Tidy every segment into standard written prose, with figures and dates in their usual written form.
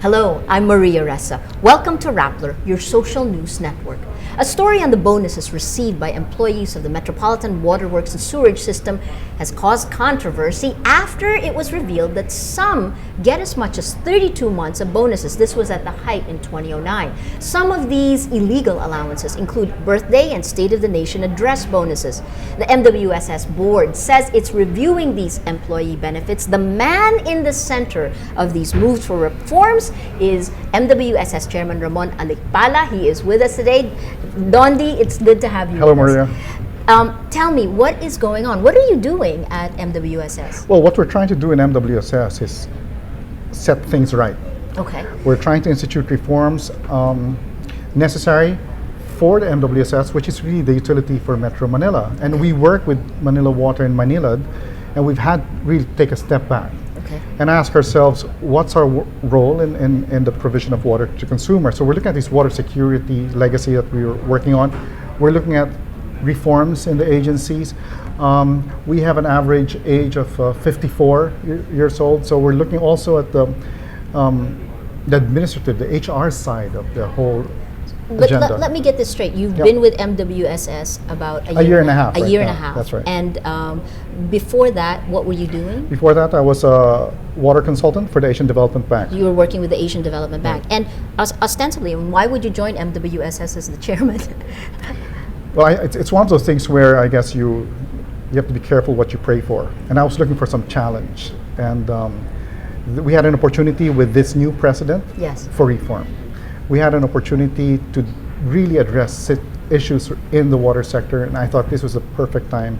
Hello, I'm Maria Ressa. Welcome to Rappler, your social news network. A story on the bonuses received by employees of the Metropolitan Waterworks and Sewerage System has caused controversy after it was revealed that some get as much as 32 months of bonuses. This was at the height in 2009. Some of these illegal allowances include birthday and State of the Nation address bonuses. The MWSS board says it's reviewing these employee benefits. The man in the center of these moves for reforms is MWSS Chairman Ramon Alicpala. He is with us today. Dondi, it's good to have you. Hello, Maria. Tell me, what is going on? What are you doing at MWSS? Well, what we're trying to do in MWSS is set things right. Okay. We're trying to institute reforms necessary for the MWSS, which is really the utility for Metro Manila. And we work with Manila Water in Manila, and we've had really take a step back. Okay. And ask ourselves, what's our role in the provision of water to consumers? So we're looking at this water security legacy that we're working on. We're looking at reforms in the agencies. We have an average age of 54 years old, so we're looking also at the administrative, the HR side of the whole agenda. Let me get this straight. You've Yep. been with MWSS about A year and a half A right year and a now. half. That's right. And before that, what were you doing? Before that, I was a water consultant for the Asian Development Bank. You were working with the Asian Development Bank. And ostensibly, why would you join MWSS as the chairman? Well, it's one of those things where I guess you have to be careful what you pray for. And I was looking for some challenge. And we had an opportunity with this new president Yes. for reform. We had an opportunity to really address issues in the water sector, and I thought this was a perfect time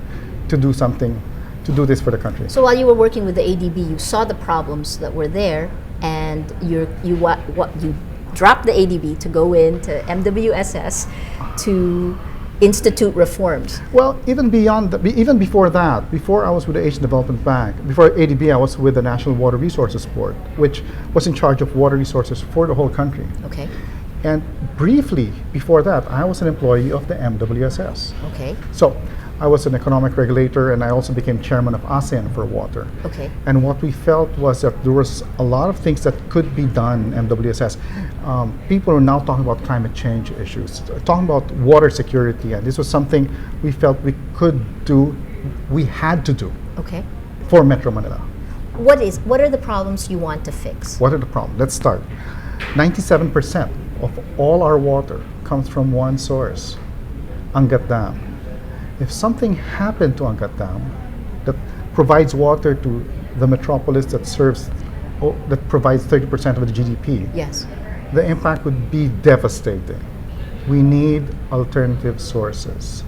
to do something, to do this for the country. So while you were working with the ADB, you saw the problems that were there, and you dropped the ADB to go into MWSS to institute reforms. Well, even before that, before I was with the Asian Development Bank, before ADB, I was with the National Water Resources Board, which was in charge of water resources for the whole country. Okay. And briefly before that, I was an employee of the MWSS. Okay. So I was an economic regulator, and I also became chairman of ASEAN for water. Okay. And what we felt was that there was a lot of things that could be done in MWSS. People are now talking about climate change issues, talking about water security, and this was something we felt we could do, we had to do Okay. for Metro Manila. What are the problems you want to fix? What are the problems? Let's start. 97% of all our water comes from one source, Angat Dam. If something happened to Angat Dam that provides water to the metropolis that provides 30% of the GDP, Yes. the impact would be devastating. We need alternative sources.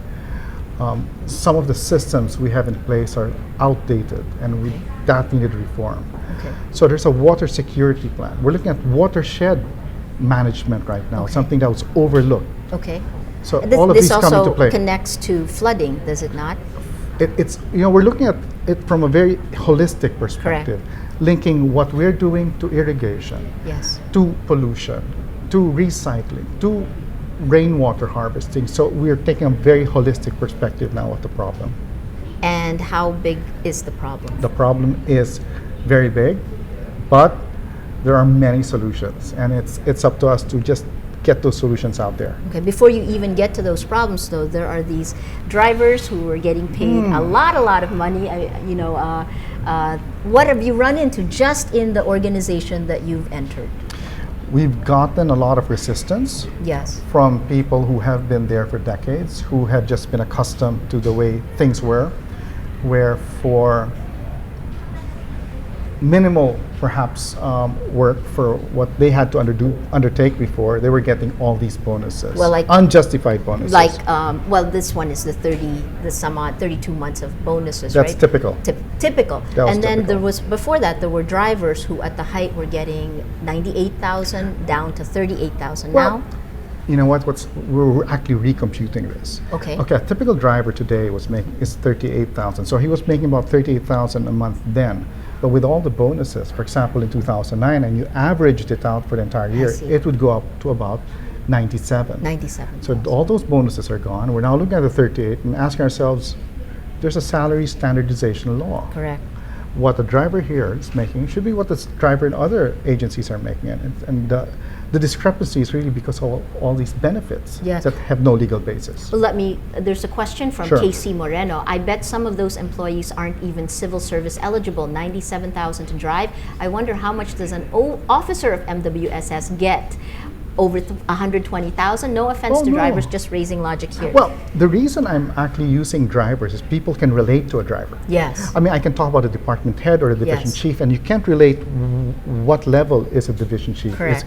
Some of the systems we have in place are outdated, and that needed reform. Okay. So there's a water security plan. We're looking at watershed management right now, Okay. something that was overlooked. Okay. So This, all of this these come into also play. connects to flooding, does it not? It's we're looking at it from a very holistic perspective, linking what we're doing to irrigation, Yes. to pollution, to recycling, to rainwater harvesting. So we're taking a very holistic perspective now of the problem. And how big is the problem? The problem is very big, but there are many solutions, and it's up to us to just get those solutions out there. Okay, before you even get to those problems, though, there are these drivers who are getting paid a lot of money. What have you run into just in the organization that you've entered? We've gotten a lot of resistance Yes. from people who have been there for decades, who had just been accustomed to the way things were, where for minimal perhaps work for what they had to undertake before, they were getting all these bonuses. Well, like- unjustified bonuses. Like, this one is the 32 months of bonuses, That's right? typical. Typical. That was And then typical. there was, before that, there were drivers who at the height were getting 98,000 down to 38,000 Well, now. You know what? We're actually recomputing this. Okay. Okay. A typical driver today is 38,000. So he was making about 38,000 a month then. But with all the bonuses, for example, in 2009, and you averaged it out for the entire year, see. it would go up to about 97. 97. So all those bonuses are gone. We're now looking at the 38 and asking ourselves, there's a salary standardization law. Correct. what the driver here is making should be what the driver in other agencies are making. And the discrepancy is really because of all these benefits Yes. that have no legal basis. Well, there's a question from Sure. KC Moreno. I bet some of those employees aren't even civil service eligible, 97,000 to drive. I wonder how much does an officer of MWSS get? Over 120,000? No offense Oh, to no. drivers, just raising logic here. Well, the reason I'm actually using drivers is people can relate to a driver. Yes. I mean, I can talk about a department head or a division Yes. chief, and you can't relate what level is a division chief. Correct.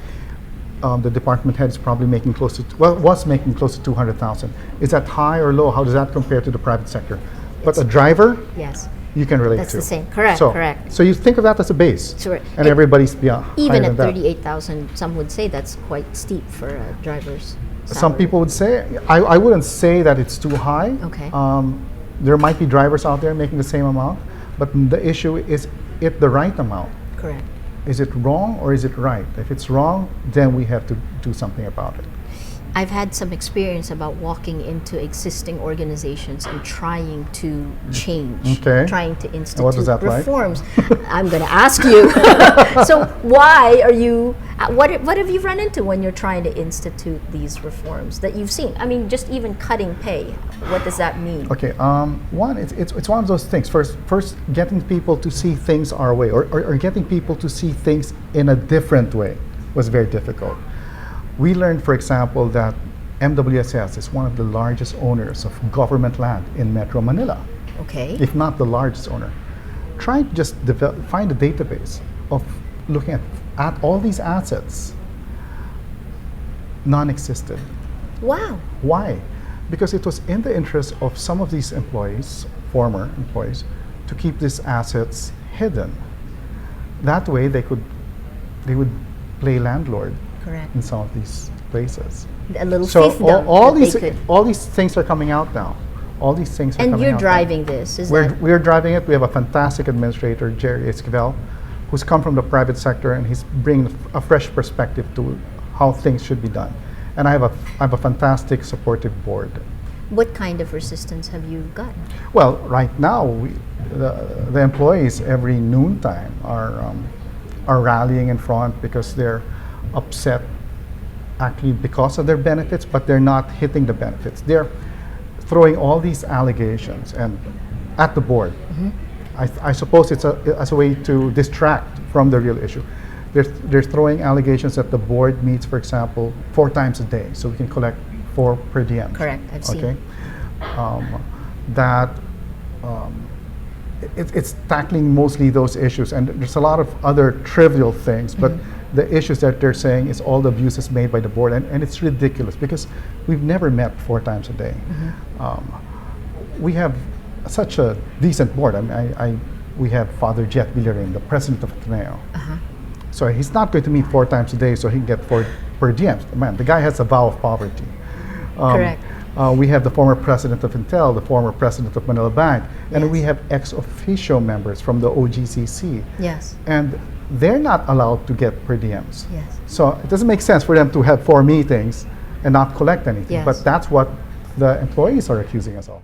The department head is probably making close to, was making close to 200,000. Is that high or low? How does that compare to the private sector? But a driver, Yes. you can relate That's to. the same. Correct, So, correct. So you think of that as a base, Sure. and It- everybody's beyond. Even higher at than that. 38,000, some would say that's quite steep for a driver's Some salary. people would say, I wouldn't say that it's too high. Okay. There might be drivers out there making the same amount, but the issue is it the right amount? Correct. Is it wrong or is it right? If it's wrong, then we have to do something about it. I've had some experience about walking into existing organizations and trying to change, Okay. trying to institute what was that like? reforms. I'm going to ask you. So why are you? What have you run into when you're trying to institute these reforms that you've seen? I mean, just even cutting pay. What does that mean? Okay, one, it's one of those things. First, getting people to see things our way, or getting people to see things in a different way was very difficult. We learned, for example, that MWSS is one of the largest owners of government land in Metro Manila, Okay. if not the largest owner. Try to just find a database of looking at all these assets, non-existent. Wow. Why? Because it was in the interest of some of these employees, former employees, to keep these assets hidden. That way they would play landlord Correct. in some of these places. A little So fiefdom all that these they could. all these things are coming out now. All these things are And coming you're out now. driving this, is that? We're driving it. We have a fantastic administrator, Jerry Esquivel, who's come from the private sector, and he's bringing a fresh perspective to how things should be done. And I have a fantastic supportive board. What kind of resistance have you gotten? Well, right now, the employees every noontime are rallying in front because they're upset actually because of their benefits, but they're not hitting the benefits. They're throwing all these allegations and at the board. I suppose it's as a way to distract from the real issue. They're throwing allegations that the board meets, for example, 4 times a day, so we can collect 4 per diem. Correct, I've seen. Okay, it's tackling mostly those issues, and there's a lot of other trivial things, but the issues that they're saying is all the abuses made by the board, and it's ridiculous because we've never met 4 times a day. We have such a decent board. I mean, we have Father Jet Villarin, the president of Ateneo. So he's not going to meet 4 times a day so he can get 4 per diems. Man, the guy has a vow of poverty. Correct. We have the former president of Intel, the former president of Manila Bank, and Yes. we have ex officio members from the OGCC. Yes. And they're not allowed to get per diems. Yes. So it doesn't make sense for them to have 4 meetings and not collect anything. Yes. But that's what the employees are accusing us of.